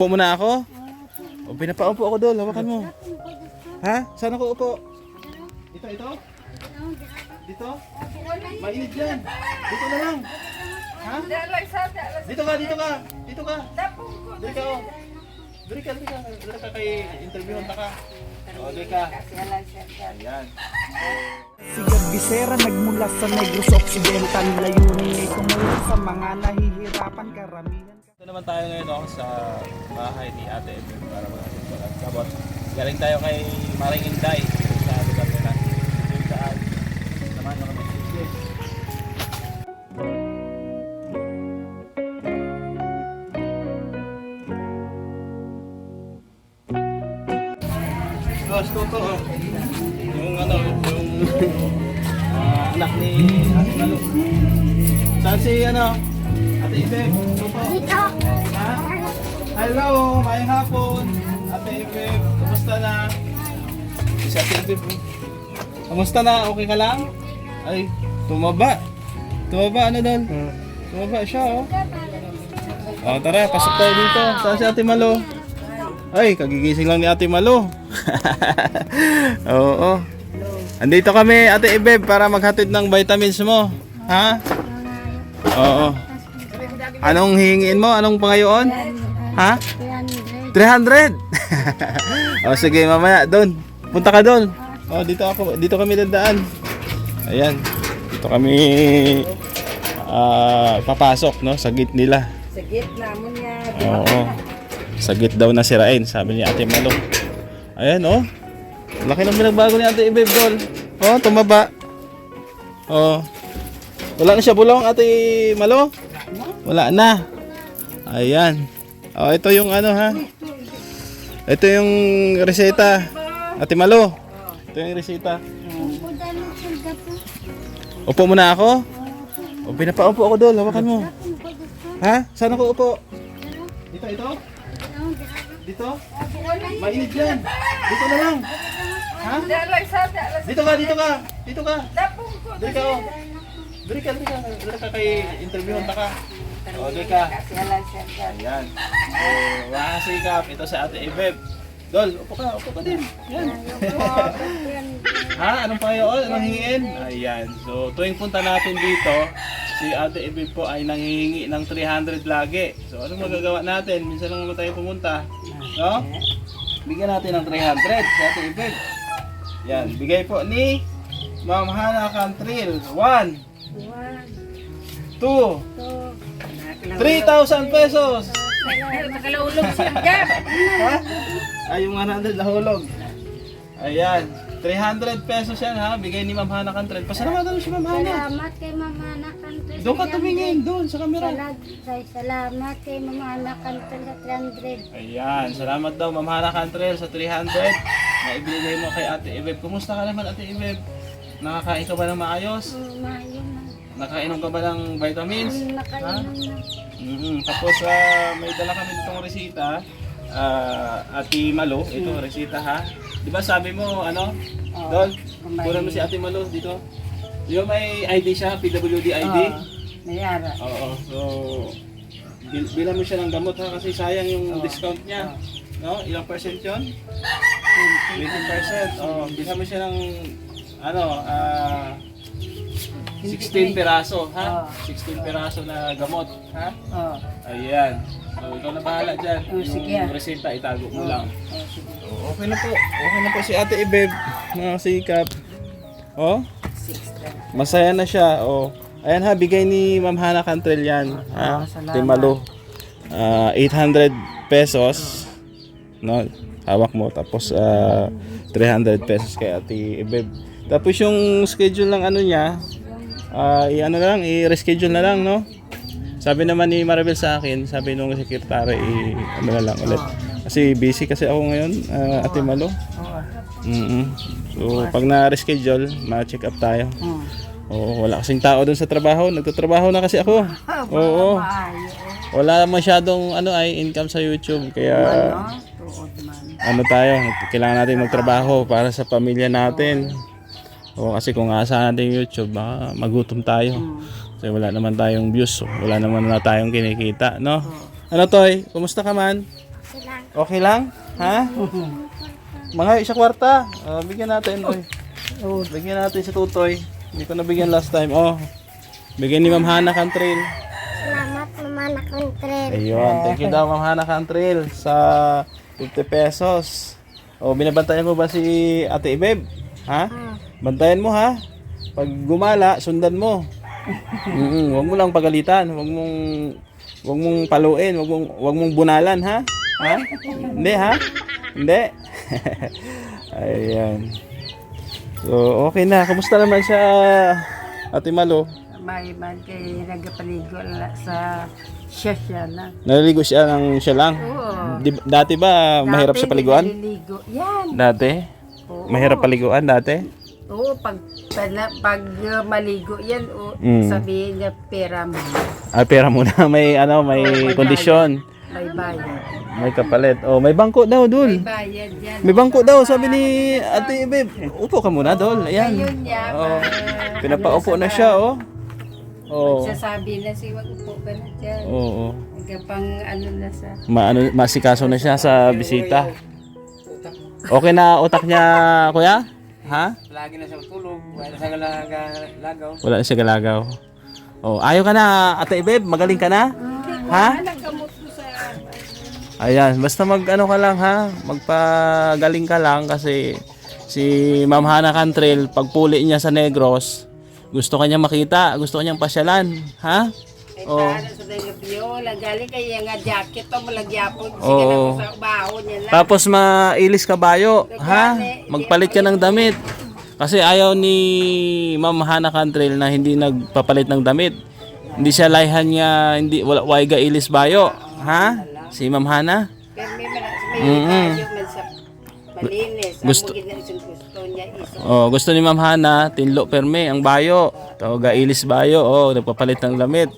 Upo muna ako? O, pinapaupo ako doon. Hawakan mo. Ha? Saan ako upo? Ito? Dito? Mainit dyan. Dito na lang. Ha? Dito ka. Dito ka. Dito ka, oh. Dito ka kay interviewon ka. O, dito ka. Ayan. Si Bisera nagmula sa Negros Occidental, layunin ay tumulong sa mga nahihirapan karamihan. Ito naman tayo ngayon sa bahay ni Ate Ebel para maghatid ko ng sabot. Galing tayo kay Maring Inday sa lugar nila. Yung saan naman yung kami sige. Toto, yung anak ni Ate Malu. Saan si Ate Ibeb? Dito. Ha? Hello, mayang hapon. Ate Ibeb, kumusta na? Si Ate Ibeb. Kumusta na? Okay ka lang? Ay, tumaba. Tumaba doon? Tumaba siya Oh, tara, pasok tayo dito. Saan si Ate Malu? Ay, kagigising lang ni Ate Malu. Oo. Andito kami, Ate Ibeb, para maghatid ng vitamins mo. Ha? Oo. Anong hihingin mo? Anong pangayoon? Ha? 300. O sige, mamaya doon. Punta ka doon. Oh, dito kami dadaan. Ayan. Dito kami papasok, no, sa gate nila. Sa gitna mo niya. Oo. Sa gate daw na sirain, sabi ni Ate Malu. Ayan, oh. Laki ng pinagbago ni Ate Ibeb, Dol. Oh, tumaba. Oh. Wala na siya bulong, Ate Malu? Wala na. Ayan. Oh, ito yung ha. Ito yung reseta. Ate Malu. Ito yung reseta. Upo muna ako? O, pinapaupo ako, Dol. Hawakan mo. Ha? Saan ako upo? Dito? Dito? Mainit dyan. Dito na lang. Ha? Dito ka. Dito ka, oh. Dito ka kay interviewon ka. O, dito ka. Ayan. O, wakasikap. Ito si Ate Ibeb. Dol, upo ka din. Yan. Ha? Anong payoon? Anong hingin? Ayan. So, tuwing punta natin dito, si Ate Ibeb po ay nanghihingi ng 300 lagi. So, anong magagawa natin? Minsan lang naman tayo pumunta. No? Bigyan natin ng 300 si Ate Ibeb. Yan. Bigay po ni Ma'am Hana Cantril. 1, 2, 3,000 pesos. Nakalulog siya dyan. Ha? Ay, yung 100 nahulog. Ayan. 300 pesos yan ha. Bigay ni Ma'am Hana Cantril. Pasalamatan mo si Ma'am Hana. Salamat kay Mama Anak Kantel. Doon ka tumingin. Doon sa camera. Salamat kay Mama Anak Kantel sa 300. Ayan. Salamat daw Ma'am Hana Cantril sa 300 na ibinigay mo kay Ate Ibeb. Kumusta ka naman Ate Ibeb? Nakakain ka ba ng maayos? Maayos na. Nakainom ka ba ng vitamins? Nakainom na. Tapos may dala kami ditong resita. Ate Malu, ito resita ha. Di ba sabi mo Dol, kunan mo si Ate Malu dito. Di ba may ID siya, PWD ID? Mayara. Oo. So bilang mo siya ng gamot ha kasi sayang yung discount niya. No? Ilang percent 'yon? 20%. Bilang mo siya ng 16 piraso, ha? 16 piraso na gamot, ha? Ayan. So, ikaw na bahala dyan. Sige. Yung reseta, itago mo lang. Okay na po. Okay na po si Ate Ibeb. Mga sikap. Oh? Masaya na siya. Oh. Ayan ha, bigay ni Ma'am Hana Cantril yan. Ha? Ate Malu. 800 pesos. No? Hawak mo. Tapos 300 pesos kay Ate Ibeb. Tapos yung schedule ng niya, i-reschedule na lang, no? Sabi naman ni Maribel sa akin, sabi nung sekretary, na lang ulit. Kasi busy kasi ako ngayon, Ate Malu. So, pag na-reschedule, ma-check up tayo. Wala kasing tao dun sa trabaho, nagtatrabaho na kasi ako. Oo. Wala masyadong income sa YouTube, kaya tayo, kailangan natin magtrabaho para sa pamilya natin. Kasi kung aasahan natin yung YouTube, baka magutom tayo. Kasi wala naman tayong views, wala naman na tayong kinikita, no? Ano Toy? Kumusta ka man? Okay lang? Ha? Mga isa kwarta. Bigyan natin. Oy. Bigyan natin si Tutoy. Hindi ko nabigyan last time. Oh. Bigyan ni Ma'am Hana Cantrell. Salamat, Mama na Cantrell. Ayun. Thank you daw Ma'am Hana Cantrell sa 50 pesos. Oh, binabantayan mo ba si Ate Ibeb? Ha? Bantayan mo ha. Pag gumala, sundan mo. Huwag mo lang pagalitan. Huwag mong paluin, huwag mong bunalan ha? Ha? Hindi ha? Hindi. Ayan. So, okay na. Kamusta naman siya, Ate Malo? May man kay nagapaligo sa siya na. Naliligo siya siya lang? Oo. Dati ba mahirap sa paliguan? Naliligo. Yan. Dati? Oo. Mahirap paliguan dati? Oo, pag maligo yan, sabihin niya pera mo. Pera muna. May may kondisyon. May bayad. May kapalit. Oh, may bangko daw, Dul. May bayad yan. May bangko daw, sabi ni Ate Ibeb. Upo ka muna, Dol. Ayan. Ayun niya. Oh. Pinapaupo na siya, oh. Oh. Sasabi na si wag upo ka na dyan. Oo. Hanggang ano na sa... Masikaso na siya sa bisita. Okay na utak niya, kuya? Ha? Lagi na siya tulog, wala na siya lagaw. Wala na siya galagaw. Oh, ayaw ka na, Ate Ibeb? Magaling ka na? Ha? Ayan, basta ano ka lang ha, magpagaling ka lang kasi si Ma'am Hana Cantrell, pagpuli niya sa Negros, gusto kanya makita, gusto kanyang pasyalan, ha? Oh. Sa Negros, lagali kaya nga jacket to, malagyapon. Sige Oo. na sa baho niya lang. Tapos mailis kabayo, ha? Magpalit ka ng damit. Kasi ayaw ni Ma'am Hana Cantrell na hindi nagpapalit ng damit. Hindi siya layhan niya, wala waiga ilis bayo, ha? Si Ma'am Hana? Pero may bayo man sa malinis. Gusto- Gusto niya iso. Oh, gusto ni Ma'am Hana, tinlo perme ang bayo. Tawaga ilis bayo, oh, nagpapalit ng damit.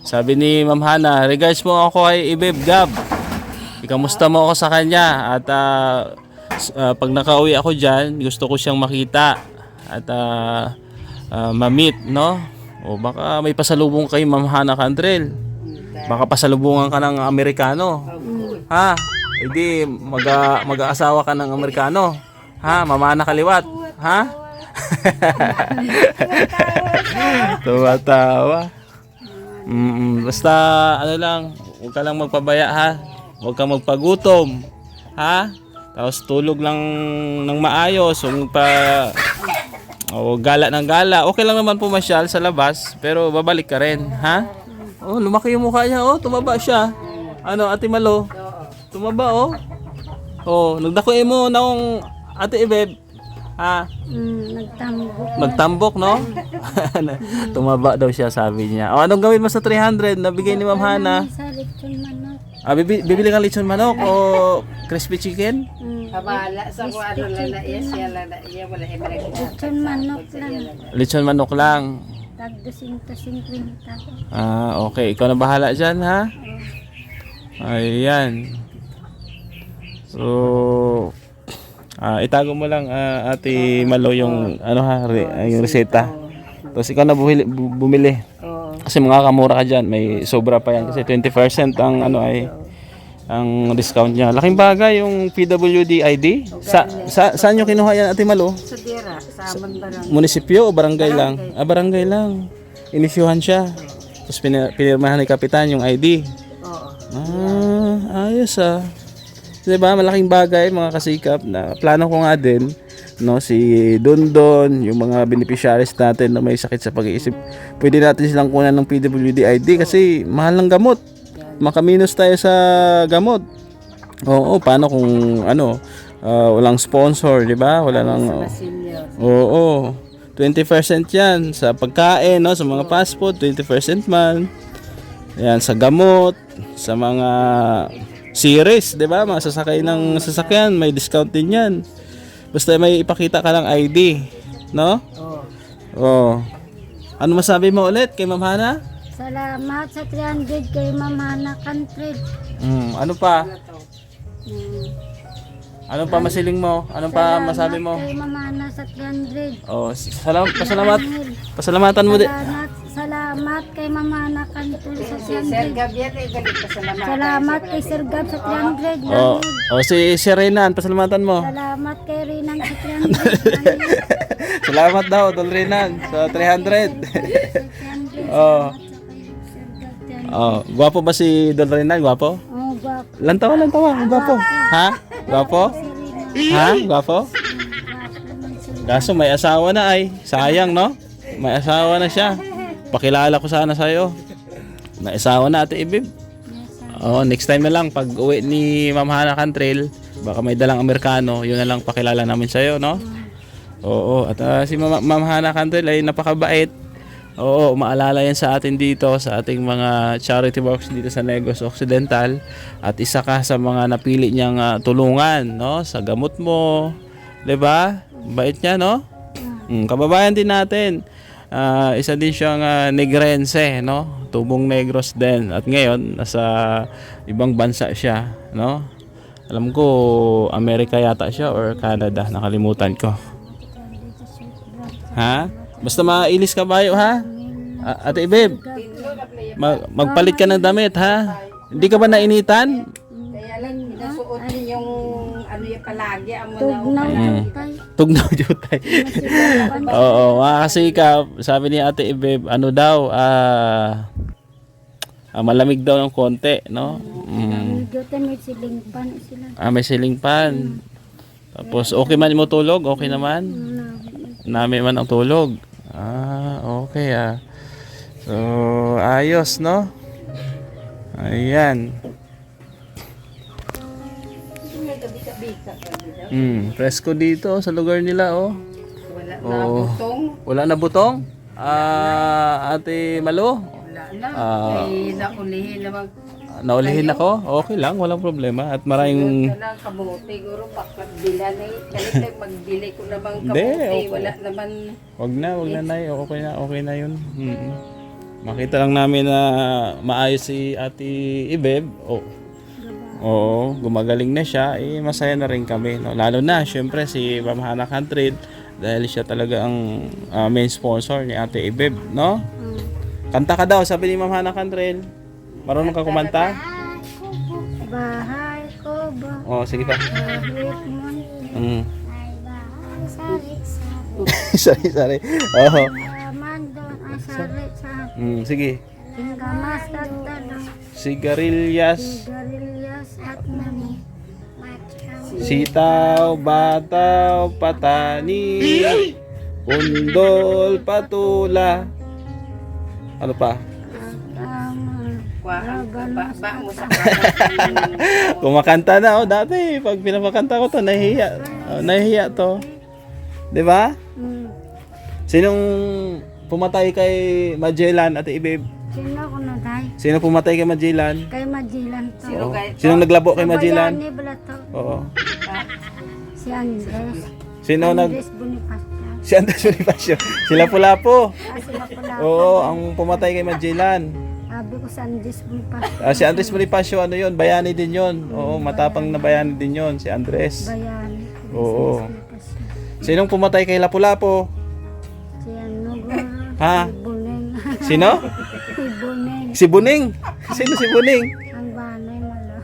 Sabi ni Ma'am Hana, regards mo ako kay Ibeb Gab. Ikamusta mo ako sa kanya at pag nakauwi ako diyan, gusto ko siyang makita at ma-meet, no? O baka may pasalubong kay Ma'am Hana Cantrell. Baka pasalubungan ka ng Amerikano. Ha? Hindi mag-aasawa ka ng Amerikano. Ha? Mamana kaliwat. Ha? Tuwa-tawa. Basta ano lang, huwag ka lang magpabaya ha. Huwag ka magpagutom. Ha? Tapos tulog lang ng maayos. Huwag gala ng gala. Okay lang naman pumasyal sa labas, pero babalik ka rin, ha? Oh, lumaki yung mukha niya, oh, tumaba siya. Ano, Ate Malo? Tumaba, oh. Oh, nagdakoy mo nung Ate Ibeb. Ha? Nagtambok. Magtambok, no? Tumaba daw siya, sabi niya. Oh, anong gawin mo sa 300 na bigay ni Ma'am Hana? Sa lechon manok. Bibili kang lechon manok o crispy chicken? Kabala sa kung ano lang na iya, siya lang na iya, wala yung Lechon manok lang. Lechon manok lang. Tag 250. Okay. Ikaw na bahala dyan, ha? Ayan. So, itago mo lang, Ate Malo, yung, yung reseta. Tapos ikaw na bumili. Kasi mga kamura ka dyan. May sobra pa yan. Kasi 20% ang, ang discount niya. Laking bagay yung PWD ID. Saan nyo kinuha yan, Ate Malo? sa dira, sa amon barang. Munisipyo o barangay lang? Barangay lang. Inisyuhan siya. Tapos pinirmahan ni Kapitan yung ID. Oo. Ayos ah. Diba, malaking bagay mga kasikap na plano ko nga din, no, si Dondon, yung mga beneficiaries natin na may sakit sa pag-iisip. Pwede natin silang kunan ng PWD ID kasi mahal ng gamot. Makaminos tayo sa gamot. Oo, paano kung walang sponsor, di ba? Wala nang Senior. Oo. 20% 'yan sa pagkain, no, sa mga fast food, 20% man. Yan sa gamot, sa mga series, 'di ba? Mga sasakay ng sasakyan, may discount din 'yan. Basta may ipakita ka ng ID, no? Oh. Ano masabi mo ulit kay Ma'am Hana? Salamat sa 300 kay Ma'am Hana Cantrell. Ano pa? Ano pa masiling mo? Ano pa masabi mo? Kay Ma'am Hana sa 300. Oh, pasalamatan mo din. Salamat Salamat kay Mama na Kantul sa Si Sir 300. Gab yan eh, galit pa salamat. Salamat kay Sir Gab sa 300. Oh, oh si Renan, pasalamatan mo. Salamat kay Rinang sa 300. Salamat daw, Tol Renan, sa 300. 300. Oh. Salamat sa kay Sir Gab 300. Oh, gwapo ba si Don Renan? Gwapo? Oh, gwapo. Lantawa, gwapo. Ha? Gwapo? Ha? Gwapo? Kaso may asawa na ay. Sayang, no? May asawa na siya. Pakilala ko sana sa'yo. May asawa na, Ate Ibib. Oh, next time na lang pag uwi ni Ma'am Hana Cantrell, baka may dalang Amerikano, yun na lang pakilala namin sa'yo, no? Oo, at si Ma'am Hana Cantrell ay napakabait. Oo, maalala yan sa atin dito, sa ating mga charity works dito sa Negros Occidental. At isa ka sa mga napili niyang tulungan, no? Sa gamot mo, 'di ba? Bait niya, no? Kababayan din natin. Isa din siyang Negrense, no? Tubong Negros din. At ngayon, nasa ibang bansa siya, no? Alam ko, Amerika yata siya or Canada. Nakalimutan ko. Ha? Basta mailis kabayo, ha? Ate Ibib, magpalit ka ng damit, ha? Hindi ka ba nainitan? Kaya lang, nasuot din yung ano yung palagi. Amo na Tugnaw jutay. Tugnaw jutay. Oo, mga kasikap, sabi ni Ate Ibib, ano daw, malamig daw ng konti, no? Jutay may siling pan sila. May ceiling fan. Tapos, okay man mo tulog? Okay naman? Namin man ang tulog. Okay So, ayos, no? Ayan. Presko dito sa lugar nila, oh. wala na Oo. butong. Wala na butong? Ate Malo? Wala na. Ay, naulihin naman. Naulihin ako? Okay lang, walang problema. At maraming... Wala lang kamote. Guro, bakit bila na eh. Galit magbili ko naman Hindi, kamote. okay. Wala naman. Wag na, Nay. Okay na yun. Makita lang namin na maayos si Ate Ibeb. Oo, gumagaling na siya. Masaya na rin kami. No? Lalo na, syempre, si Ma'am Hana Cantrell. Dahil siya talaga ang main sponsor ni Ate Ibeb, no? Kanta ka daw, sabi ni Ma'am Hana Cantrell. Marunong ka kumanta? Bahay ko ba? Sige pa. Kahit man Mm. ay bahay sari-sari. Sorry. Oo. Yaman doon ay sari-sari. Sige. Tinggamas at tanong. Sigarilyas, Sigarilyas at mani. sitaw, bataw, patani, undol, patula. Ano pa? Ba mo sa Kumakanta na dati pag pinapakanta ko to nahihiya. Nahihiya to. 'Di ba? Sinong pumatay kay Magellan, Ate Ibib? Sino ko na tayo? Sino pumatay kay Magellan? Kay Magellan to. Oo. Sinong naglabo kay Magellan? Bayani bala to. Oo. Si Andres. Sino Andres Bonifacio. Si Andres Bonifacio. Sila Pulapo. Sila pala. Oo, ang pumatay kay Magellan. Sabi ko sa Andres Bonifacio. Si Andres Bonifacio, ano yun? Bayani din yun. Oo, matapang na bayani din yun, si Andres. Bayani. Oo. Bonifacio. Sinong pumatay kay Lapu-Lapu? Si ano guro? Ha? Si Buneng. Sino? Si Buneng. Si Buning. Sino si Buning? Ang banay malo.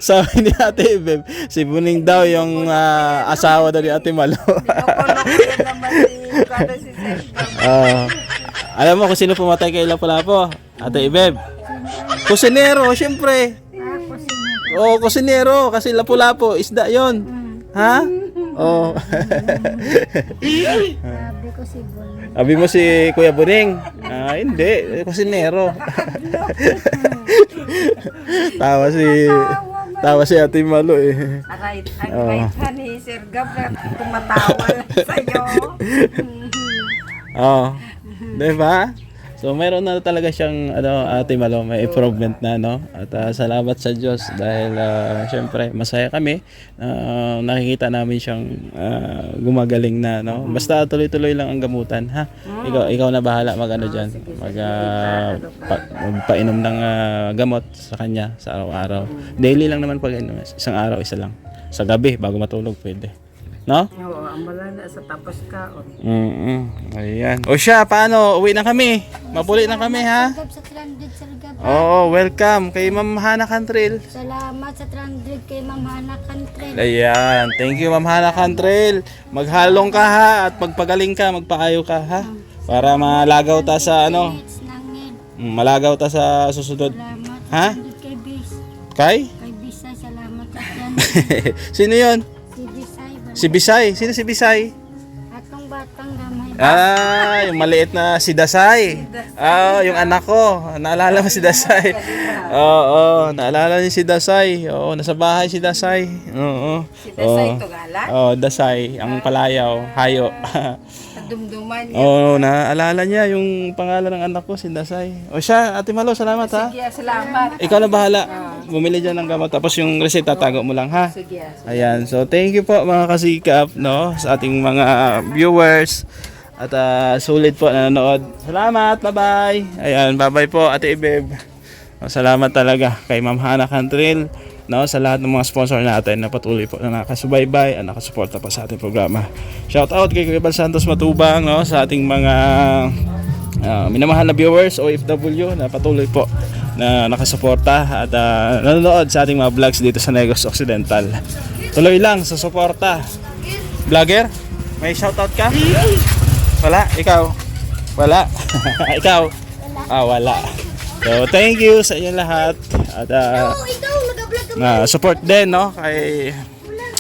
Sabi ni Ate Ibeb, si Buning daw yung asawa daw ni Ate Malo. Alam mo kung sino pumatay kay Lapu-Lapu? Ate Ibeb. Kusinero, syempre. Ako si Oo, kusinero. Kasi Lapu-Lapu, isda yon. Ha? Oo. Sabi ko si Buneng. Abi mo si Kuya Buning? Hindi. Kusinero. Tawa si Ate Malo eh. Aray, ang right ni Sir Gab na tumatawa sa'yo. Diba? So meron na talaga siyang Ate Malo, may improvement na, no? At salamat sa Diyos dahil syempre masaya kami nakikita namin siyang gumagaling na, no? Basta tuloy-tuloy lang ang gamutan, ha? Ikaw na bahala mag-ano diyan, magpainom ng gamot sa kanya sa araw-araw. Daily lang naman pag isang araw isa lang. Sa gabi bago matulog pwede. No? Oo, ambala na sa tapos kaon. Ayan. O siya, paano? Uwi na kami. Mapuli na kami, ha? Gab sa 300 Sir Gab. Oo, welcome kay Ma'am Hana Cantrell. Salamat sa 300 kay Ma'am Hana Cantrell. Ayan. Thank you, Ma'am Hana Cantrell. Maghalong ka, ha? At magpagaling ka, magpaayo ka, ha? Para malagaw ta sa ano? It's nangin. Malagaw ta sa susunod. Salamat. Ha? 300 kay Bis. Kay? Kay Bisay, salamat sa 300. Sino yon? Si Bisay. Si Bisay. Sino si Bisay? Atong batang gamay. Ah, yung maliit na si Dasay. Ah, yung anak ko. Naalala mo si Dasay? Oo, naalala niyo si Dasay. Oo, nasa bahay si Dasay. Oo. Si Dasay Tugala, Oo, Dasay, ang palayaw, hayo. dumduman niya. Oo, naalala niya yung pangalan ng anak ko, si Dasay. O siya, Ate Malo, salamat ha. Sige, salamat. Ikaw na bahala. Bumili dyan ng gamot. Tapos yung reseta, tago mo lang ha. Sige. Ayan, so thank you po mga kasikap, no, sa ating mga viewers. At sulit po na nanood. Salamat, bye-bye. Ayan, bye-bye po Ate Ibeb. Salamat talaga kay Ma'am Hana Cantrell, no, sa lahat ng mga sponsor natin na patuloy po na nakasubaybay at nakasuporta pa sa ating programa. Shout out kay Kuya Bal Santos Matubang, no, sa ating mga minamahal na viewers, OFW, na patuloy po na nakasuporta at nanonood sa ating mga vlogs dito sa Negros Occidental. Tuloy lang sa suporta. Vlogger, may shoutout ka? Wala? Ikaw? Wala? Ikaw? Wala. So, thank you sa inyo lahat. At support din, no, kay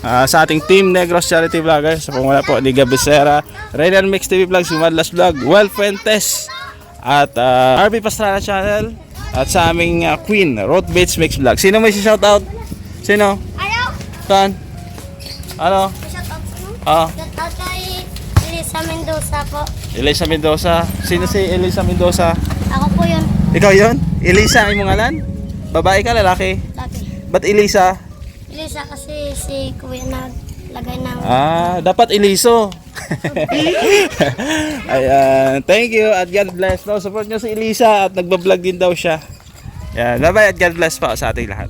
sa ating team Negros Charity Vloggers. Sa panguna po ni Gab Becerra, Radian Mix TV Vlogs, Madlas Vlog, Well Fuentes, at RB Pastrana Channel, at sa aming Queen, Road Baits Mix Vlog. Sino may shoutout? Sino? Ayaw! Saan? Ano? Shoutout sa mo? Ah, Shoutout kay Elisa Mendoza po. Elisa Mendoza. Sino si Elisa Mendoza? Ako po yun. Ikaw yon? Elisa ang imong ngalan? Babae ka, lalaki? Lagi. Ba't Elisa? Elisa kasi si Kuya naglagay ng... Dapat Eliso. Ayan, thank you at God bless. No, support nyo si Elisa at nagbablog din daw siya. Ayan, bye-bye at God bless po sa ating lahat.